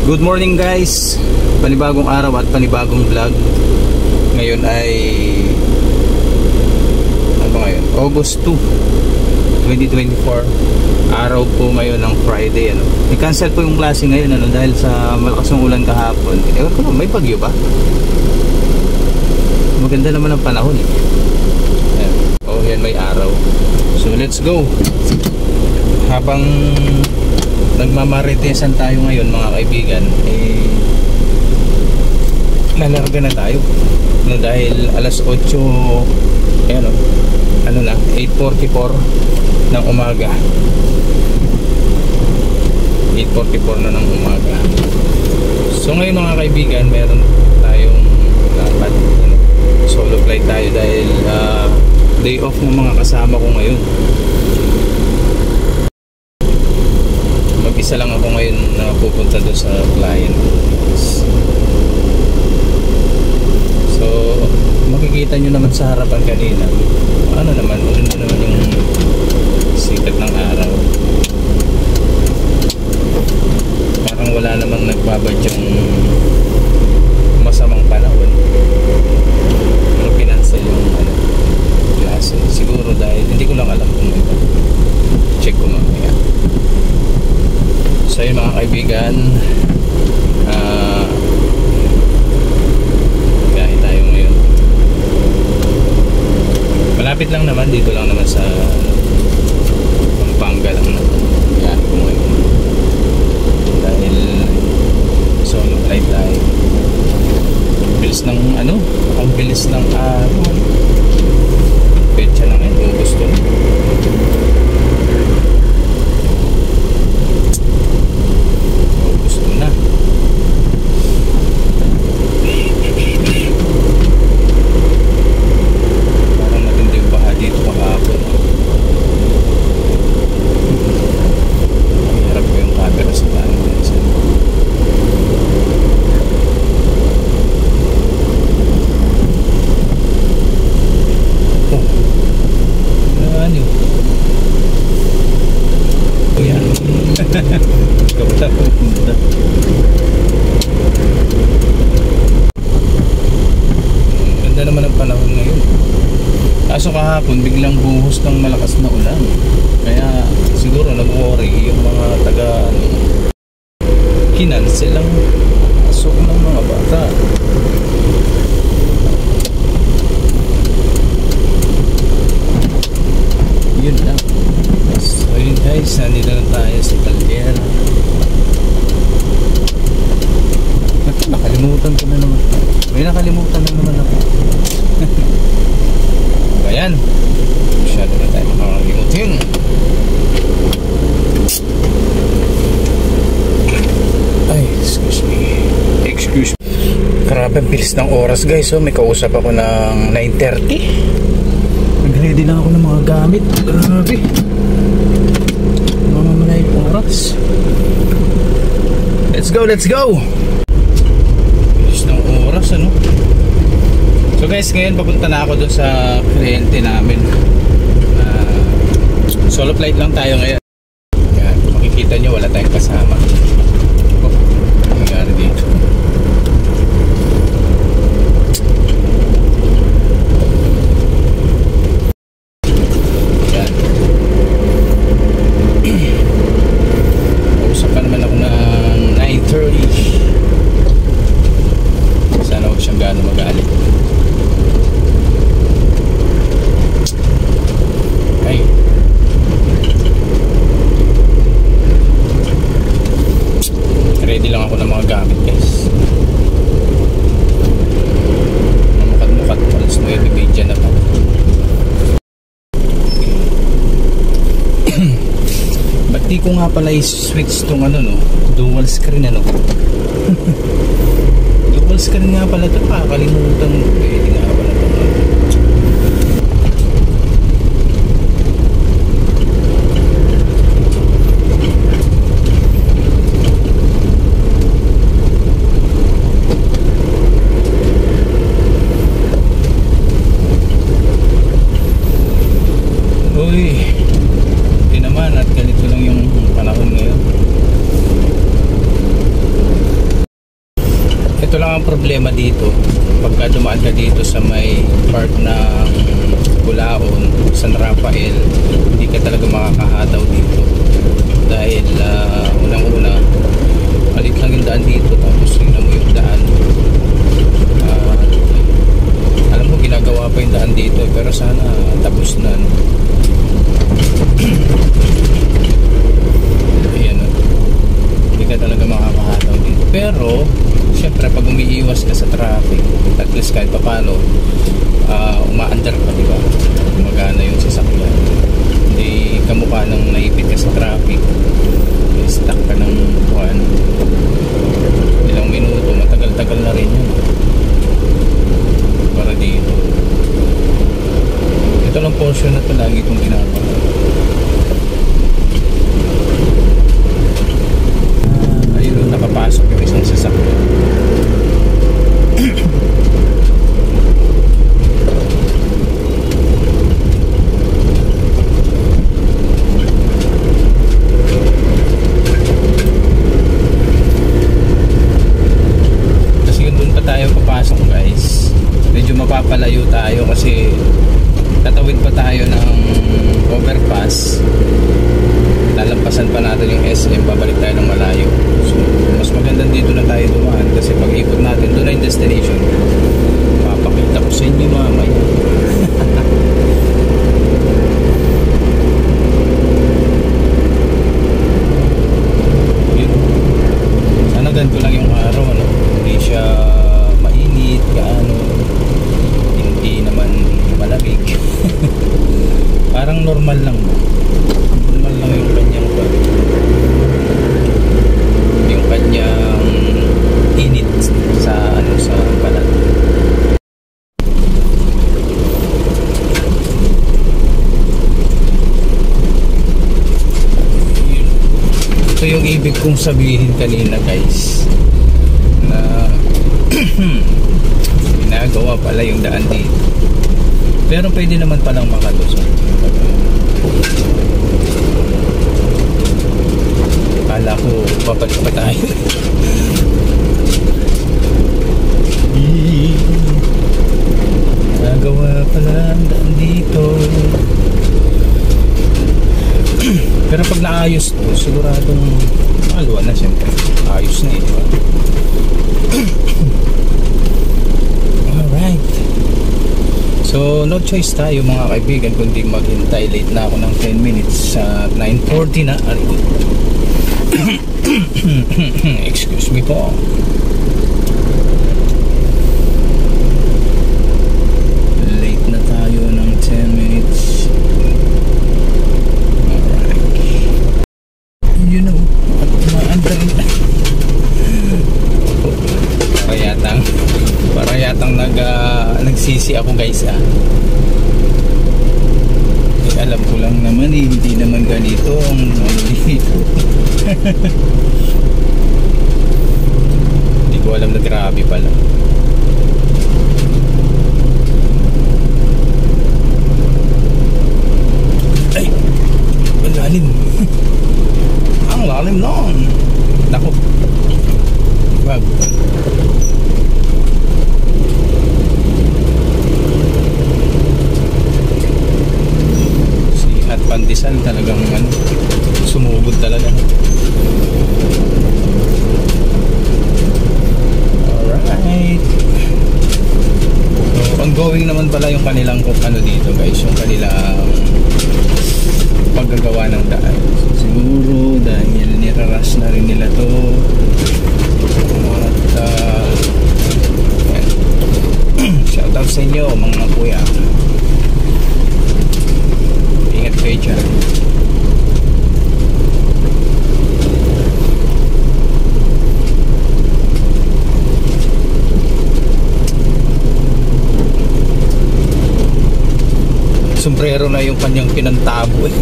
Good morning guys, panibagong araw at panibagong vlog. Ngayon ay ano ba ngayon? August 2, 2024. Araw po ngayon ng Friday ano. I-cancel po yung klase ngayon ano, dahil sa malakas ng ulan kahapon. Ewan ko na, may bagyo ba? Maganda naman ang panahon eh. Ayan. Oh yan, may araw. So let's go. Habang nagmamaritesan tayo ngayon mga kaibigan, lalarga na tayo no, dahil alas 8 ayan, ano na 8:44 ng umaga, 8:44 na ng umaga. So ngayon mga kaibigan, meron tayong dapat solo flight tayo dahil day off ng mga kasama ko ngayon. Isa lang ako ngayon na pupunta doon sa client. So makikita nyo naman sa harapan kanina, ano naman, maganda naman yung sikat ng araw. Parang wala namang nagbabad yung masamang panahon. Pero pinansel yung klase. Siguro dahil hindi ko lang alam kung ito. Check ko mamaya. So yun mga kaibigan, biyahe tayo ngayon. Malapit lang naman, dito lang naman sa Pampanga lang naman. Biyahe ko ngayon dahil solo flight tayo. Bilis ng ano, ang bilis ng petsa lang yun kung gusto. Ganda naman ang panahon ngayon. Kaso kahapon biglang buhos ng malakas na ulan. Kaya siguro nag-worry yung mga taga kinansel ang pasok ng mga bata. Yun lang. So yun guys, nandito na tayo sa Talyer. Nakalimutan ko na naman. May nakalimutan na naman ako. Ayan, masyado na tayo makakalimutin. Ay, excuse me. Grabe ang bilis ng oras guys. So may kausap ako ng 9:30. Nag-ready lang ako ng mga gamit. Grabe, mamamala yung oras. Let's go, let's go. Bilis ng oras ano. So guys, ngayon papunta na ako doon sa kliyente namin. Solo flight lang tayo ngayon. Yan, makikita nyo wala tayong kasama. Oh, nangyari dito. Yan. Usapan naman ako ng 9:30. Sana huwag siyang gaano magalit. Ready lang ako ng mga gamit guys. Mamukat-mukat mo. Alas 9:30 na pa. Ba't di ko nga pala i-switch tong ano no, dual screen ano. Dual screen nga pala ito. Kakalimutan mo. Pwede nga pala ito. Uy, hindi naman at ganito lang yung panahon ngayon. Ito lang ang problema dito. Pagka dumaan ka dito sa may part ng Bulaon, San Rafael, hindi ka talaga makakahataw dito. Dahil unang-una, malit lang yung daan dito. Tapos tingnan mo yung daan. Alam mo, ginagawa pa yung daan dito. Pero sana tapos na. No? Ayan, no? Hindi ka talaga makakahataw dito. Pero siyempre pag umiiwas ka sa traffic, at least kahit papano umaandar ka, diba? Gumagana yung sasakyan, hindi kamukha nang naipit ka sa traffic, stuck ka ng ilang minuto, matagal-tagal na rin yun para dito. Ito lang portion na ito lagi kong ginagawa. Ayun, nakapasok yung isang sasakyan. Mapapalayo tayo kasi tatawid pa tayo ng overpass, lalampasan pa natin yung SM, babalik tayo ng malayo. So mas maganda dito na tayo dumaan kasi pag ikot natin doon na yung destination. Papakita ko sa inyo mamaya. Sana ganito lang yung araw, ano? Hindi siya mainit, gaano, hindi naman malamig. Parang normal lang yung kanyang init sa sa balat. Ito yung ibig kong sabihin kanina, guys, na ginagawa pala yung daan dito. Pero pwede naman palang makalusot. Kala ko babalik pa tayo. Nagawa pala ang daan dito. Pero pag naayos to, siguradong maluwa na, siyempre. Ayos na, diba? Alright. So no choice tayo, mga kaibigan, kundi maghintay. Late na ako ng 10 minutes sa 9:40 na. Excuse me po. Late na tayo ng 10 minutes. Alright. You know, maandar na. Para yatang nagsisi ako, guys, ah. Alam ko lang naman hindi naman ganito ang dito. Hindi ko alam na grabe pala. Ay, ang lalim. Ang lalim noon. Naku, wag. At Pandesal talagang sumugod talaga. Alright. So ongoing naman pala yung kanilang dito, guys, yung kanilang paggagawa ng daan. So, siguro dahil nirarush na rin nila to, at shout out sa inyo, mga kuya. Ingat kayo dyan. Sombrero na yung kanyang pinantabo eh.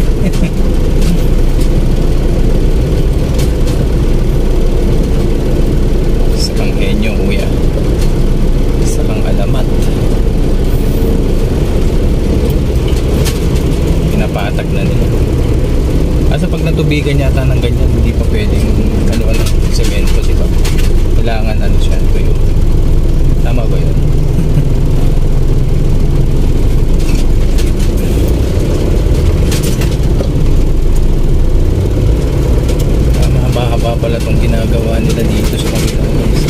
Isa kang henyo, kuya. Isa kang alamat. Pinapatag na nila. Kasi pag natubigan yata ng ganyan, hindi pa pwedeng ng semento, diba? Kailangan siya, tuyo. baba pala itong ginagawa nila dito sa kabila, guys.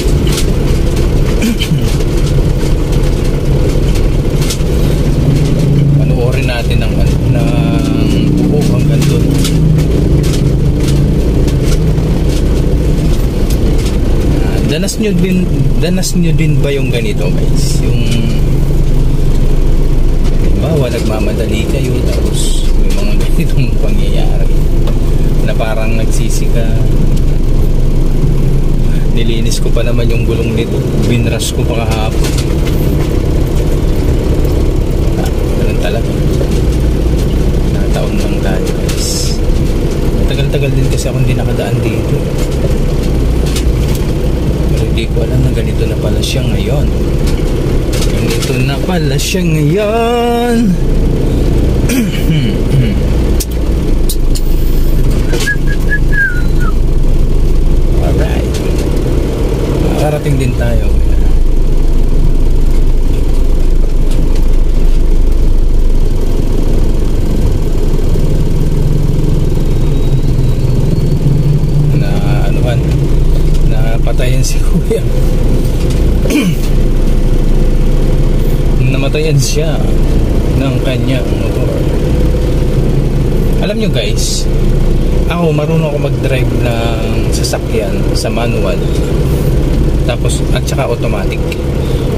Panoorin natin ng buo hanggang doon. Danas nyo din ba yung ganito, guys? Yung halimbawa nagmamadali kayo tapos may mga ganitong pangyayari na parang nagsisika. Nilinis ko pa naman yung gulong nito, binrush ko pa kahapon. Ganun talaga, nataon lang tayo, guys. Tagal-tagal din kasi ako hindi nakadaan dito, pero hindi ko alam na ganito na pala siya ngayon. Ganito na pala siya ngayon. Alright, makarating din tayo. Napatayan si kuya. Namatayan siya ng kanyang motor. Alam nyo, guys, ako marunong ako mag-drive ng sasakyan sa manual, tapos at saka automatic.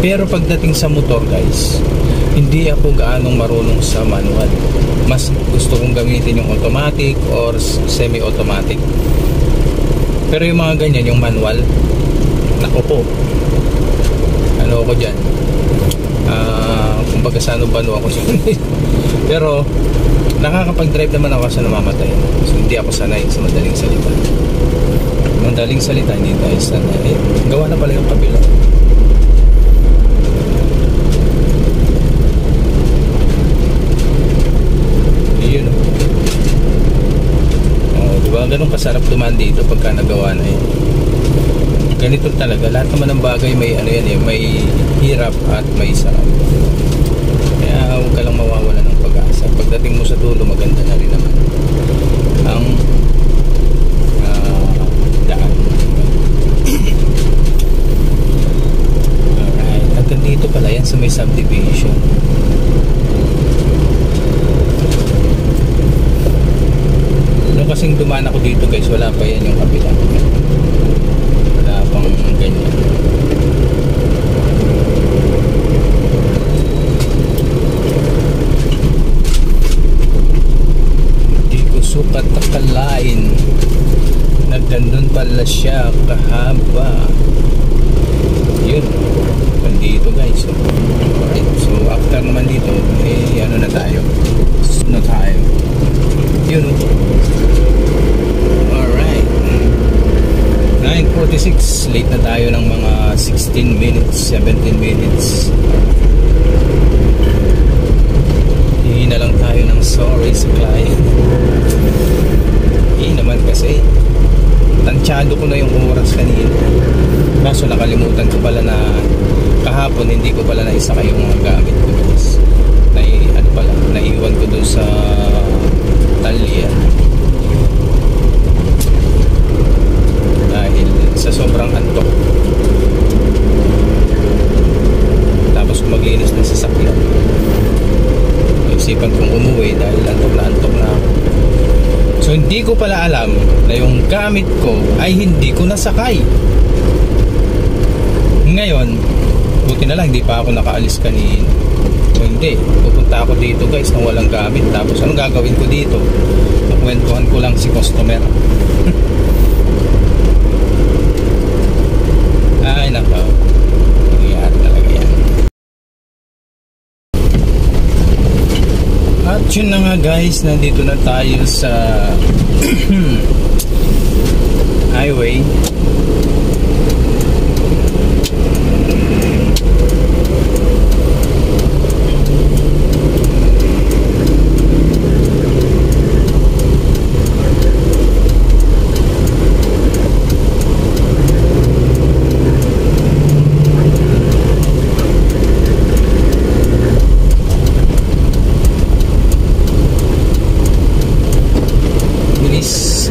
Pero pagdating sa motor, guys, hindi ako gaanong marunong sa manual. Mas gusto kong gamitin yung automatic or semi-automatic. Pero yung mga ganyan, yung manual, nako po, ano ako dyan, kumbaga sa ano bano ako. Pero nakakapag-drive naman ako sa namamatay. So, hindi ako sanay sa madaling salita. Madaling salita, hindi tayo sanay. Gawa na pala yung kabila. Yun, diba? Ganun kasarap dumaan dito pagka nagawa na yun. Ganito talaga, lahat naman ng bagay may ano yan, may hirap at may sarap. Kaya huwag ka lang mawawala ng pag-asa. Pagdating mo sa dulo, maganda na rin naman ang daan. Alright, hanggang dito pala yan sa may subdivision. Nung kasing dumaan ako dito, guys, wala pa yan yung kabila. Wala pang ganyan. Hindi ko sukat akalain na ganun pala siya kahaba. Yun, nandito, guys. Alright, so after naman dito, ano na tayo? Na tayo. Yun, alright, 9:46. Late na tayo ng mga 16 minutes, 17 minutes. Hindi na lang tayo ng sorry sa client. Hindi naman kasi tansyado ko na yung oras kanina, kaso nakalimutan ko pala na kahapon hindi ko pala naisakay yung mga gamit ko, guys. Ano pala, naiwan ko dun sa Talya dahil sa sobrang antok. Tapos maglinis ng sasakyan, isipan kong umuwi dahil antok na ako. So hindi ko pala alam na yung gamit ko ay hindi ko nasakay. Ngayon, buti na lang hindi pa ako nakaalis kanina. So hindi, pupunta ako dito, guys, nang walang gamit. Tapos anong gagawin ko dito? Nakwentuhan ko lang si customer. Ay nako, nangyayari talaga yan. At yun na nga, guys, nandito na tayo sa highway. Bilis.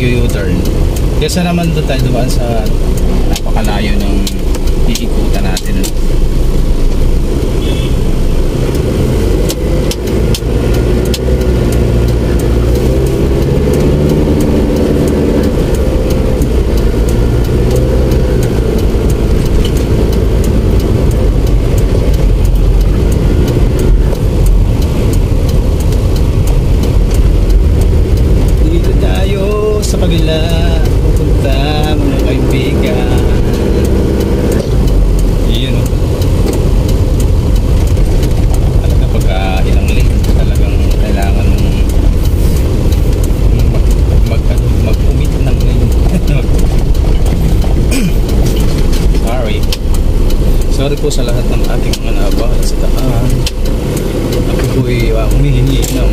mag-U-turn. Kesa naman doon tayo dumaan sa napakalayo ng iikutan natin. Sorry po sa lahat ng ating mga naabala sa daan. Ako po'y humihingi ng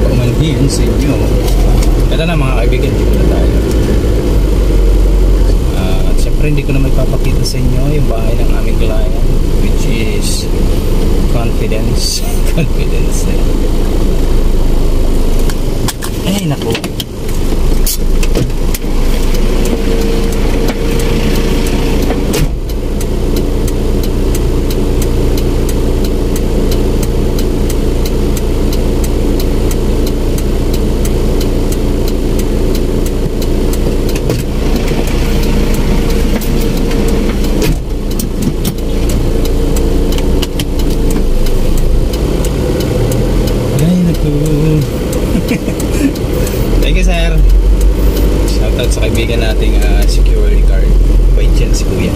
paumanhin sa inyo. Ito na mga kaibigan, dito na tayo. At syempre hindi ko na may papakita sa inyo yung bahay ng aming client, which is Confidence. Confidence. Ay naku. Thank you, sir. Shoutout sa kaibigan nating security guard. Bait yan si kuya.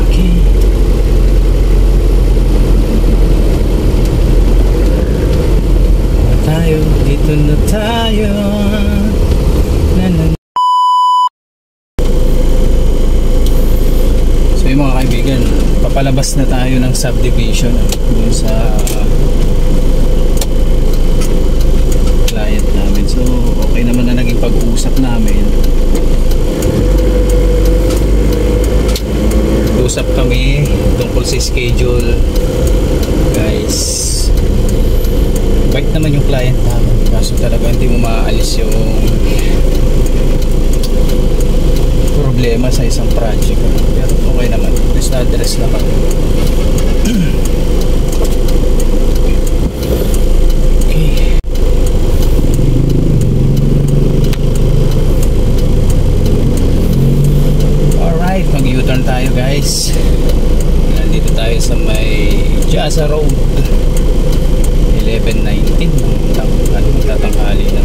Okay. Tayo, dito na tayo. So yung mga kaibigan, papalabas na tayo ng subdivision dun sa client namin. So okay naman na naging pag-uusap namin. Usap kami tungkol sa schedule. Guys, bait naman yung client namin. Kaso talaga hindi mo maaalis yung problema sa isang project. Pero okay naman, please na-address na kami. Okay. Alright, mag-U-turn tayo guys. Nandito tayo sa may Jasa Road, 11:19. Magtatanghali na.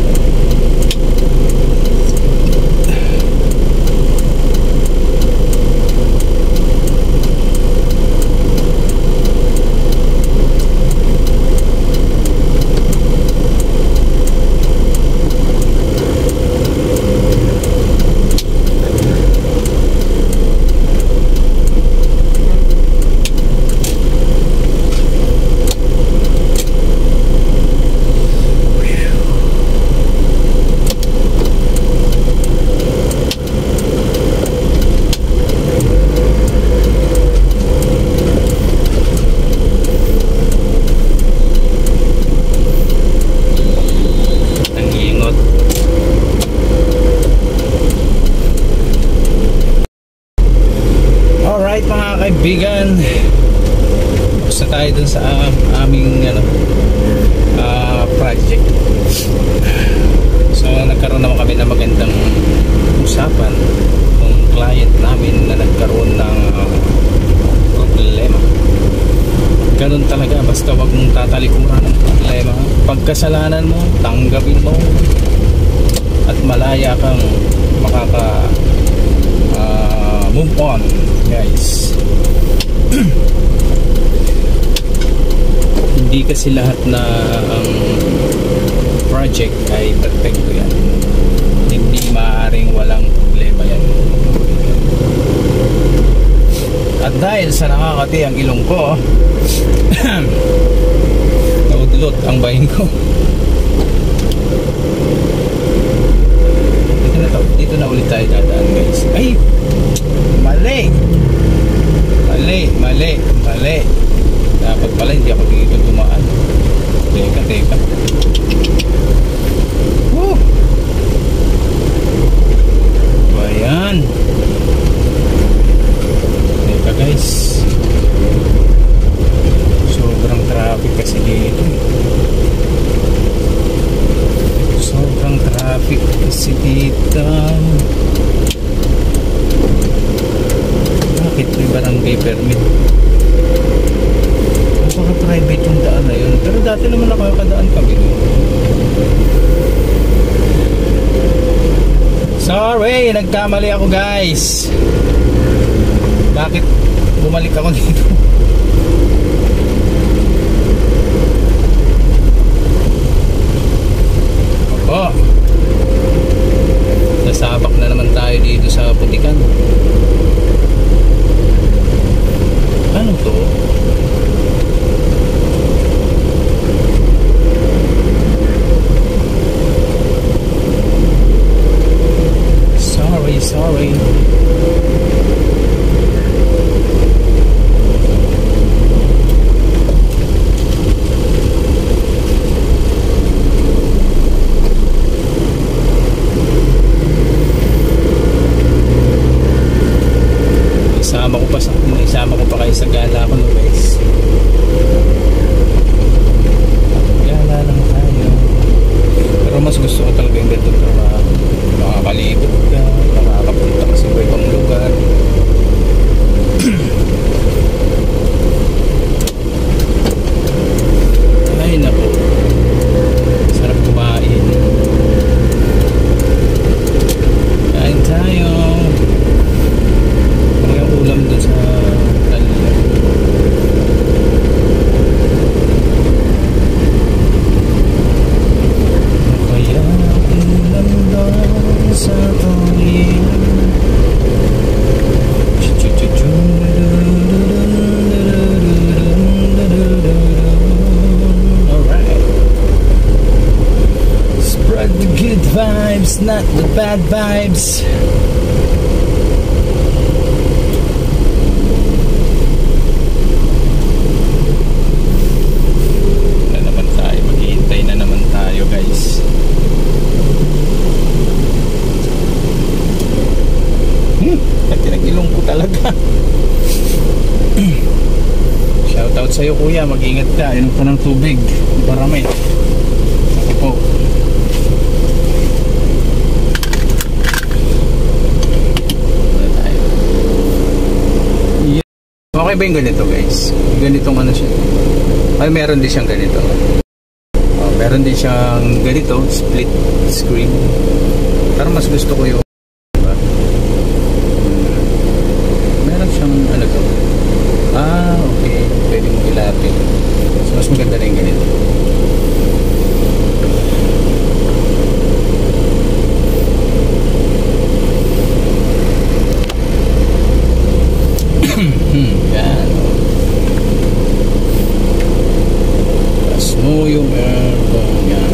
Kaibigan, basta tayo dun sa aming project. So nagkaroon naman kami ng magandang usapan ng client namin na nagkaroon ng problema. Ganun talaga, basta wag mong tatalikuran ng problema. Pagkasalanan mo, tanggapin mo at malaya kang makaka move on, guys. Hindi kasi lahat na project ay perfecto yan. Hindi maaaring walang problema yan. At dahil sa nakakati ang ilong ko, naudlot ang bahin ko. Dito na ulit tayo dadaan, guys. Ay! Mali! Mali! Mali! Mali! pala hindi ako dito dumaan. Teka. Woo! Ayan. Teka guys. Sobrang traffic kasi dito. Sobrang traffic kasi dito. Bakit may barangay permit? Napaka-private yung daan na yun. Pero dati naman nakakadaan kami doon. Sorry, nagkamali ako guys. Bakit bumalik ako dito? Oh, nasabak na naman tayo dito sa Putikan. Ano to? Sorry. Isama ko pa kayo sa gala ko no guys. Gala lang tayo. Pero mas gusto ko talaga yung ganitong trabaho. Makakalibot ka, makakapunta ka sa ibang lugar. Ay naku, sarap kumain. Kain tayo. Ano yung ulam dun sa kanila? Kaya ulam doon sa tuwin. Alright. Spread the good vibes, not the bad vibes. Talaga. Shoutout sa'yo kuya, mag-ingat ka, inom ka ng tubig, marami. Ako po. Okay ba yung ganito guys? Ganitong ano siya? Ay meron din siyang ganito. Meron din siyang ganito, split screen. Pero mas gusto ko yung okay, pwede mong ilapit. So, mas maganda na yung ganito. Yan. Tapos mo yung aircon. Yan.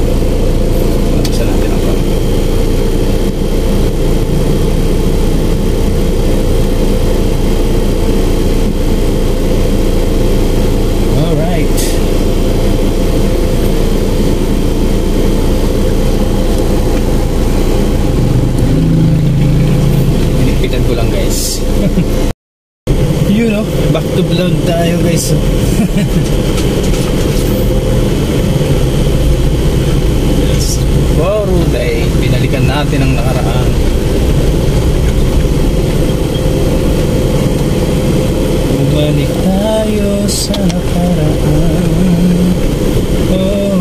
Nabisa natin ang pang. Alright. Pinipitan ko lang guys. You know, back to vlog tayo guys. Wow, Ruday. Binalikan natin ang nakaraan. Bumalik tayo sa nakaraan. Oh.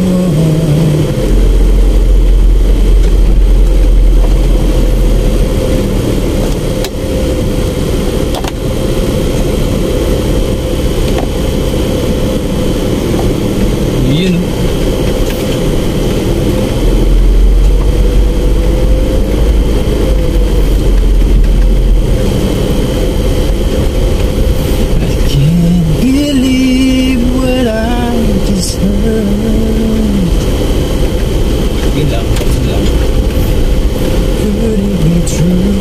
Yun. True.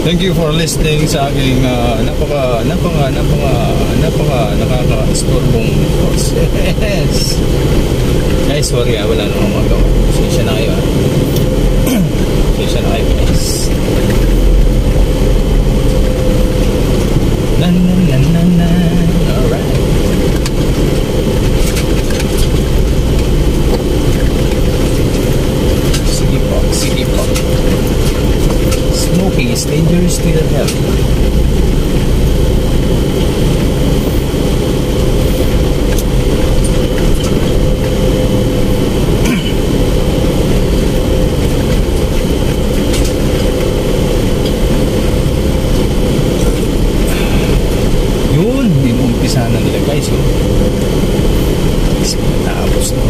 Thank you for listening sa aking nakaka-istorbong process. Guys, sorry wala na akong magawa. Pasensya na kayo Pasensya na kayo guys. Alright. Sige po. Smoking is dangerous to your health. Yun, inuumpisa na nila guys. Tapos na.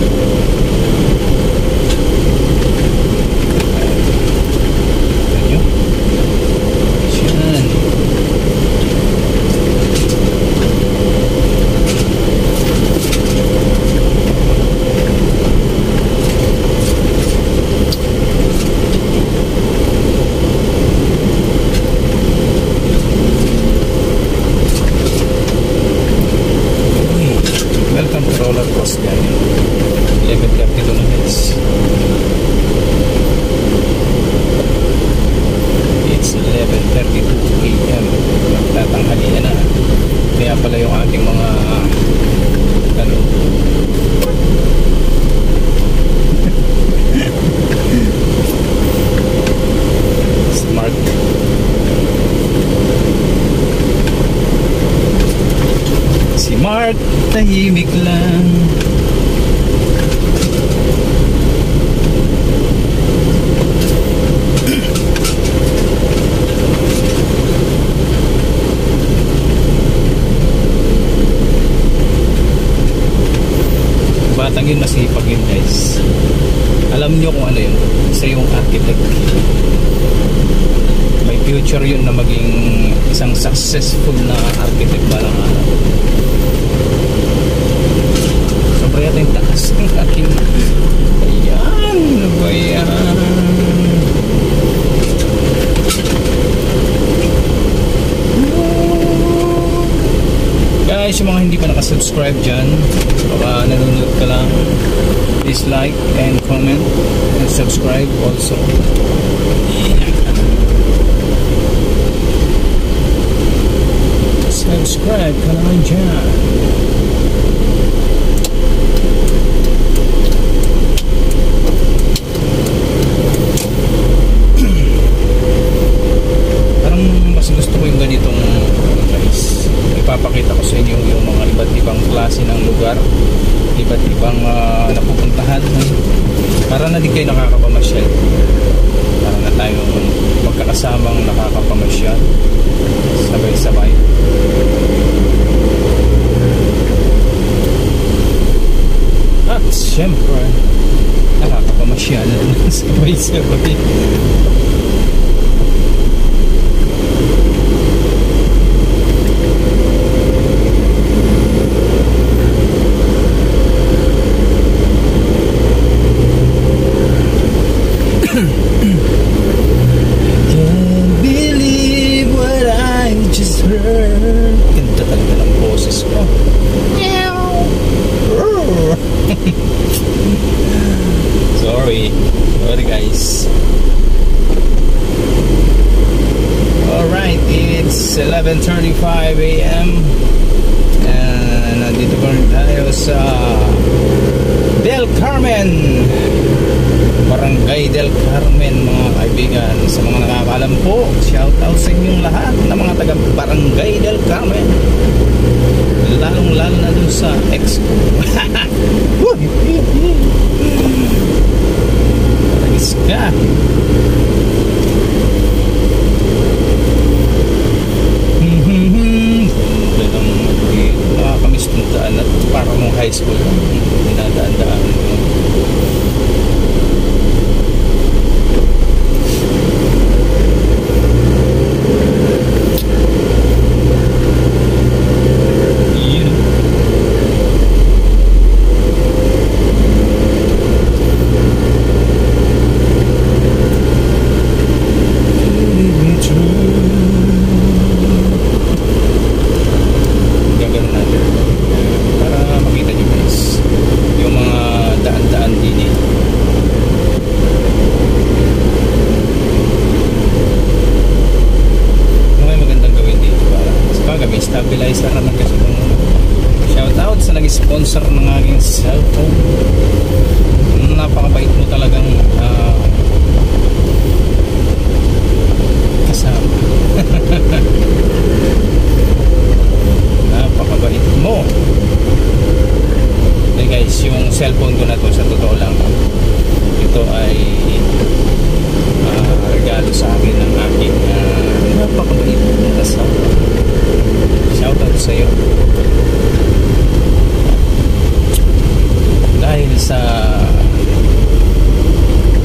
Mark, tahimik lang. Batang yun, masipag yun guys. Alam nyo kung ano yun, isa yung architect. May future yun na maging isang successful na architect balang araw. Sobra yata yung taas ng aking ayan, ano ba yan? Guys, yung mga hindi pa nakasubscribe dyan, baka nanonood ka lang, please like and comment and subscribe also. Subscribe ka naman dyan. Parang mas gusto ko yung ganitong guys. Ipapakita ko sa inyo yung mga iba't ibang klase ng lugar, iba't ibang napupuntahan, para na din kayo nakakapamasyal, para na tayong magkakasamang nakakapamasyal sabay-sabay. At syempre nakakapamasyal sabay-sabay. Can't believe what I just heard. Ganda talaga ng boses ko. Sorry guys. Alright, it's 11:35 AM and nandito pa rin tayo sa Del Carmen, Barangay Del Carmen mga kaibigan. Sa mga nakakaalam po, shout out sa inyong lahat na mga taga Barangay Del Carmen, lalong lalo na dun sa ex ko. Paragis ka. Nakakamiss kong daan at parang nung high school dinadaan-daan. sponsor ng aking cellphone. Napakabait mo talagang kasama. Napakabait mo. Okay guys, yung cellphone ko na to, sa totoo lang, ito ay regalo sa akin ng aking napakabait na kasama. Shoutout sa iyo. Dahil sa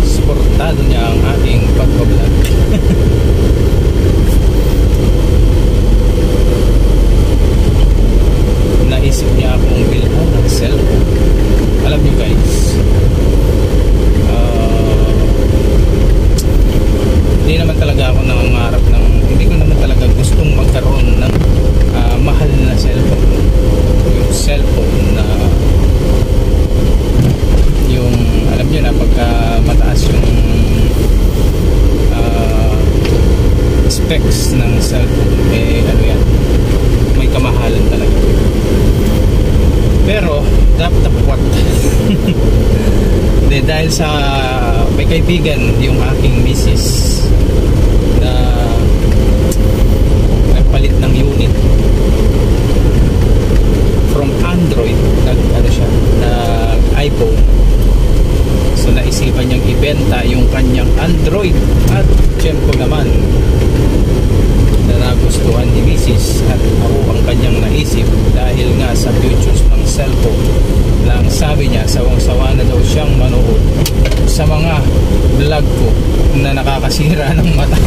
suportado niya ang aking pagbablog. Naisip niya akong bilhan ng cellphone. Alam niyo guys, hindi naman talaga ako nangangarap ng, hindi ko naman talaga gustong magkaroon ng mahal na cellphone. Yung cellphone na yung, alam niyo na, pagka mataas yung specs ng cellphone, ano yan, may kamahalan talaga. Pero dapat hindi, dahil sa may kaibigan yung aking misis na nagpalit ng unit from Android, ano siya, na iPhone. So naisipan niyang ibenta yung kanyang Android, at syempre naman na nagustuhan ni misis at ako ang kanyang naisip, dahil nga sa features ng cellphone lang, sabi niya sawang-sawa na daw siyang manood sa mga vlog ko na nakakasira ng mata.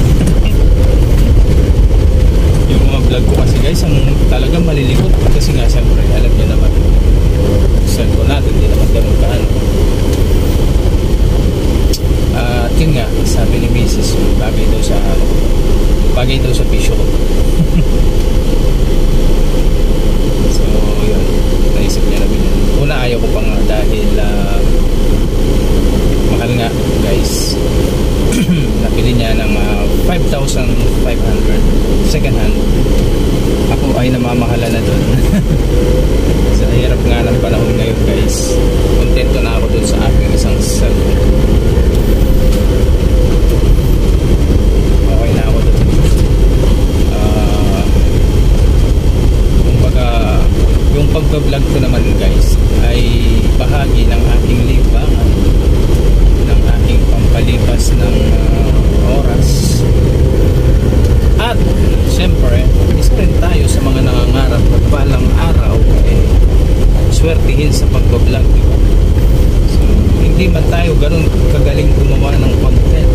Yung mga vlog ko kasi guys, ang talagang malilikot, kasi nga siyempre alam niyo naman cellphone natin, hindi naman ganun kaano. At yun nga, sabi ni misis, bagay daw sa pisyo ko. So yun, naisip niya namin yun. Una, ayaw ko pa nga dahil mahal nga guys. Napili niya ng 5,500 second hand. Ako ay namamahala na dun. Sa hirap nga ng panahon ngayon guys, kontento na ako dun sa aking isang cellphone. Okay na ako dun. Yung pagbablog ko naman guys ay bahagi ng aking libangan, ng aking pampalipas ng oras. At siyempre, isa rin tayo sa mga nangangarap at balang araw swertihin sa pagbablog, diba? So, hindi man tayo ganun kagaling gumawa ng content,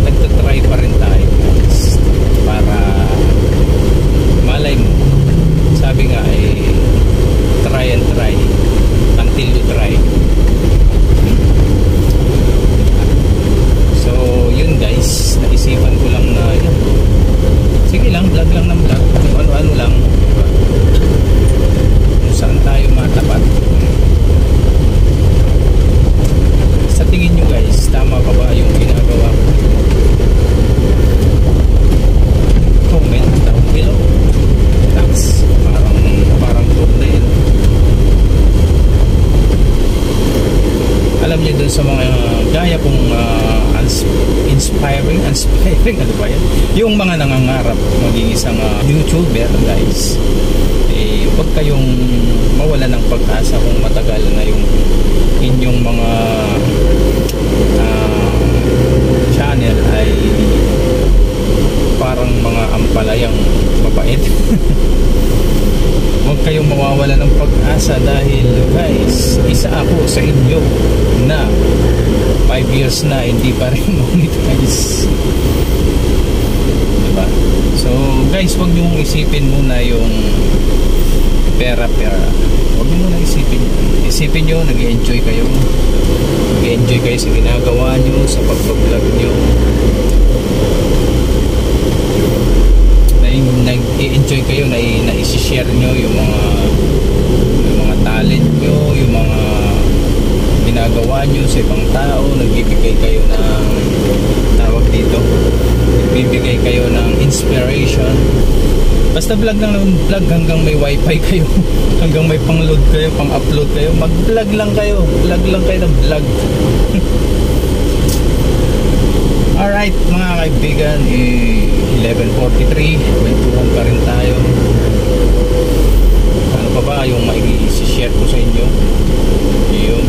nagtatry pa rin tayo guys, para malay mo, sabi nga try and try until you try. So yun guys, naisipan ko lang na yun, sige lang, vlog lang ng vlog, kung ano-ano lang, diba? Kung saan tayo matapat. Sa tingin nyo guys, tama pa ba yung ginagawa ko? Comment down below. Thanks. Parang thumbnail. Alam niyo dun sa mga gaya kong inspiring ano ba yan? Yung mga nangangarap maging isang YouTuber guys, huwag kayong mawala ng pag-asa kung matagal na yung inyong mga channel ay parang mga ampalayang mabait. Huwag kayong mawawala ng pag-asa, dahil guys, isa ako sa inyo na 5 years na hindi pa rin monetize, diba? So guys, huwag nyo isipin muna yung pera. Huwag nyo muna isipin nyo, nag-enjoy kayo sa ginagawa nyo, sa pag-vlog nyo, nag-i-enjoy kayo, na-i-share nyo yung mga talent nyo, yung mga ginagawa nyo sa ibang tao, nagbibigay kayo ng tawag dito, nagbibigay kayo ng inspiration Basta vlog lang naman vlog hanggang may wifi kayo. Hanggang may pang-load kayo, pang-upload kayo. Mag-vlog lang kayo. Vlog lang kayo ng vlog. Alright mga kaibigan, 11:43, kwentuhan pa rin tayo. Ano pa ba yung mai-share ko sa inyo? Yun.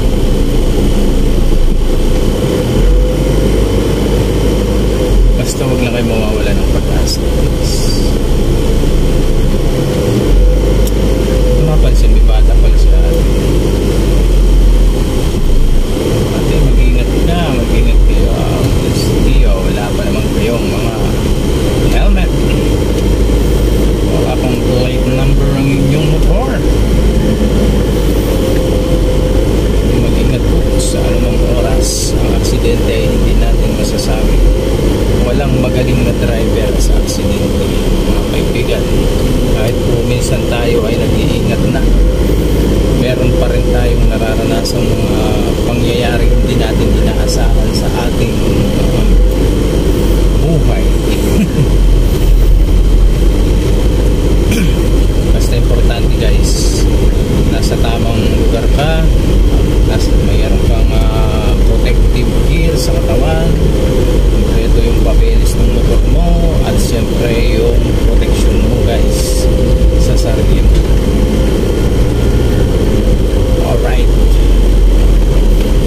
Basta wag lang kayo mawawala ng pag-asa. Mapansin, may bata pala si ate. Ate, mag-ingat ka, mag-ingat kayo. Wala pa naman kayong mga helmet. Wala pang plate number ang inyong motor. Mag-ingat po sa anumang oras. Ang aksidente ay hindi natin masasabi. Walang magaling na driver sa aksidente, mga kaibigan. Kahit po minsan tayo ay nag-iingat na, meron pa rin tayong nararanasang mga pangyayari hindi natin inaasahan sa ating buhay. Basta importante guys, nasa tamang lugar ka, mayroon kang protective gear sa katawan, ito yung papeles ng motor mo, at siyempre yung protection mo guys sa sarili mo. Alright,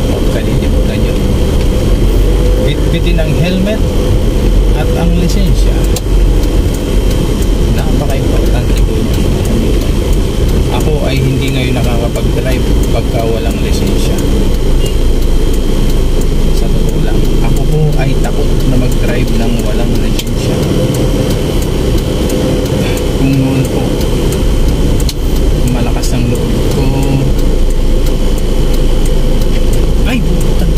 huwag kalilimutan yun, bitbitin ang helmet at ang lisensya. Napaka-importante po yun. Ako ay hindi ngayon nakakapag-drive pagka walang lisensya. Sa totoo lang, ako po ay takot na mag-drive ng walang lisensya. Kung noon po malakas ang loob ko, ay butan,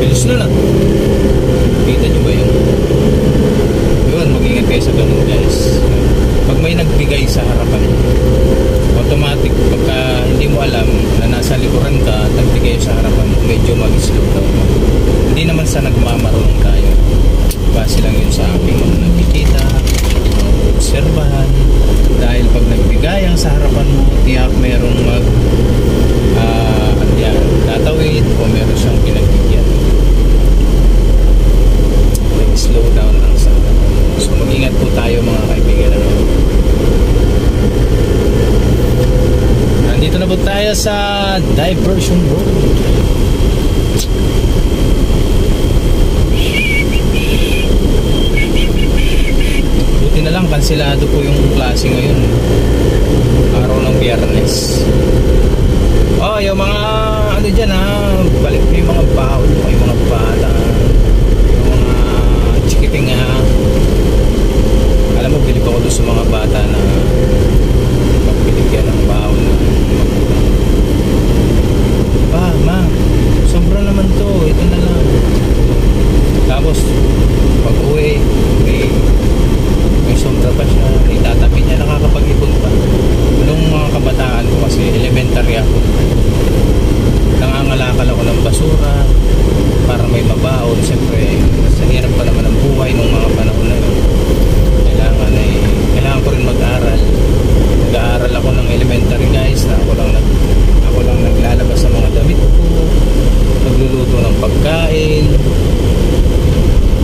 bilis na lang. Kita nyo ba yun? Yun, mag-ingat kayo sa ganun guys. Pag may nagbigay sa harapan, automatic pagka hindi mo alam na nasa likuran ka, nagbigay sa harapan, medyo mag-slow down. Hindi naman sa nagmamarunong tayo, base lang yun sa aking nakikita, obserbahan. Dahil pag nagbigay ang sa harapan mo, tiyak merong tatawid o meron siyang pinagbigyan. Slow down lang sa harapan. So mag-ingat po tayo mga kaibigan. Nandito na po tayo sa Diversion Road. Buti na lang kansilado po yung klase ngayon, araw ng Biyernes. Oh, yung mga ano dyan balik mo yung mga baon mo, yung mga bata, yung mga chikiting alam mo, bilib ako doon sa mga bata na magbiligyan ng baon na magulang. Pa, ma, sobra naman to, ito na lang. Tapos pag uwi may sobra pa siya, itatabi niya, nakakapag-ipon pa. Nung mga kabataan ko kasi elementary ako, nangangalakal ako ng basura para may mabaon. Siyempre sa hirap pa naman ang buhay nung mga panahon na yun, kailangan ko rin mag-aral. Nag-aaral ako ng elementary guys, na ako lang naglalabas sa mga damit ko, nagluluto ng pagkain,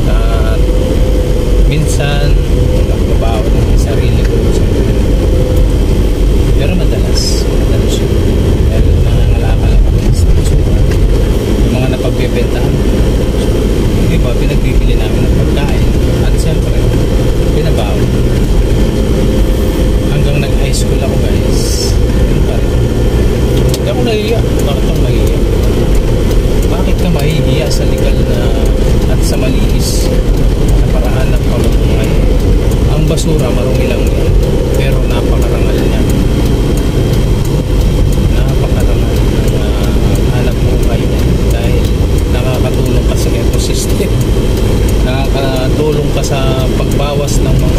at minsan nagbabaon ng sarili ko. Pero madalas yun, dahil nangangalakal ako sa basura, yung mga napagbebentahan, iba pinagbibili namin ng pagkain, at siyempre pinabaon. Hanggang nag-high school ako guys, yun pa rin. Hindi ako nahihiya. Bakit ako mahihiya? Bakit ka mahihiya sa legal na at sa malinis na paraan ng pamumuhay? Ang basura marumi lang yan, pero napakarangal niya. Napakarangal ng hanap buhay niya, dahil nakakatulong ka sa ecosystem, nakakatulong ka sa pagbawas ng mga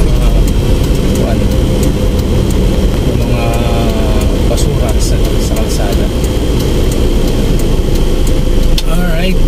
basura sa kalsada. Alright,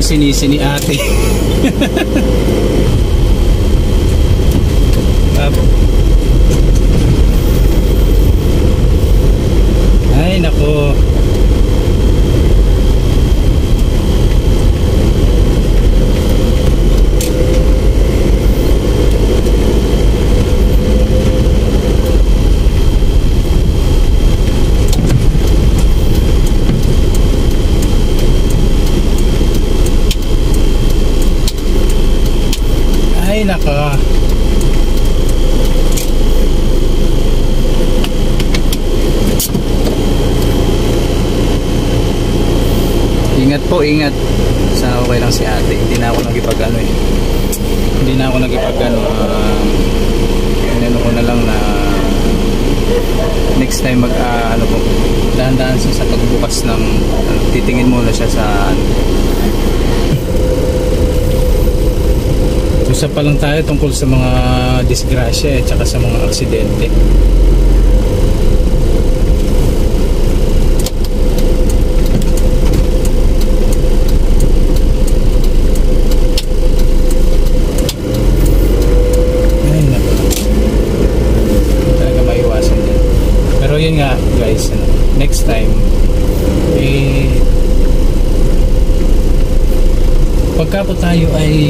sinisi ni ate. Ay nako. Ay nako. Ingat po, ingat. Sana okay lang si ate. Hindi na ako nagipag-ano eh. Hindi na ako nagipag-ano. Inano ko na lang na next time ano po, dahan-dahan siya sa pagbukas ng titingin muna siya sa usap pa lang tayo tungkol sa mga disgrasya at saka sa mga aksidente. Ay naku, talaga maiwasan yan. Pero yun nga guys, next time pagka po tayo ay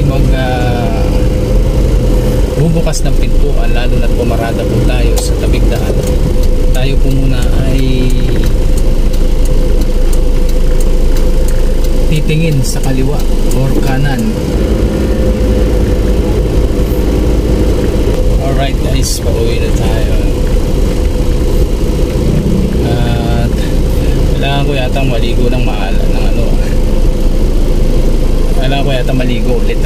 bubukas ng pintuan, lalo na't pumarada po tayo sa tabing daan, tayo po muna ay titingin sa kaliwa or kanan. Alright guys, pauwi na tayo. At kailangan ko yata maligo ng kailangan ko yata maligo ulit.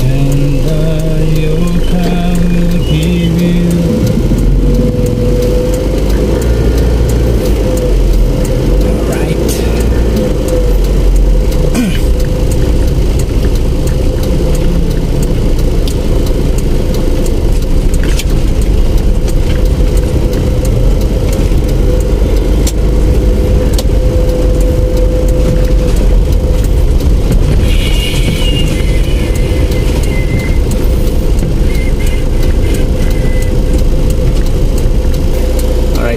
And your power will give you right.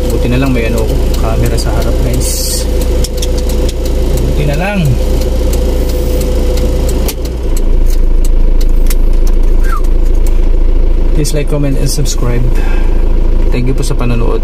Buti na lang may camera sa harap guys. Buti na lang. Please like, comment and subscribe. Thank you po sa panonood.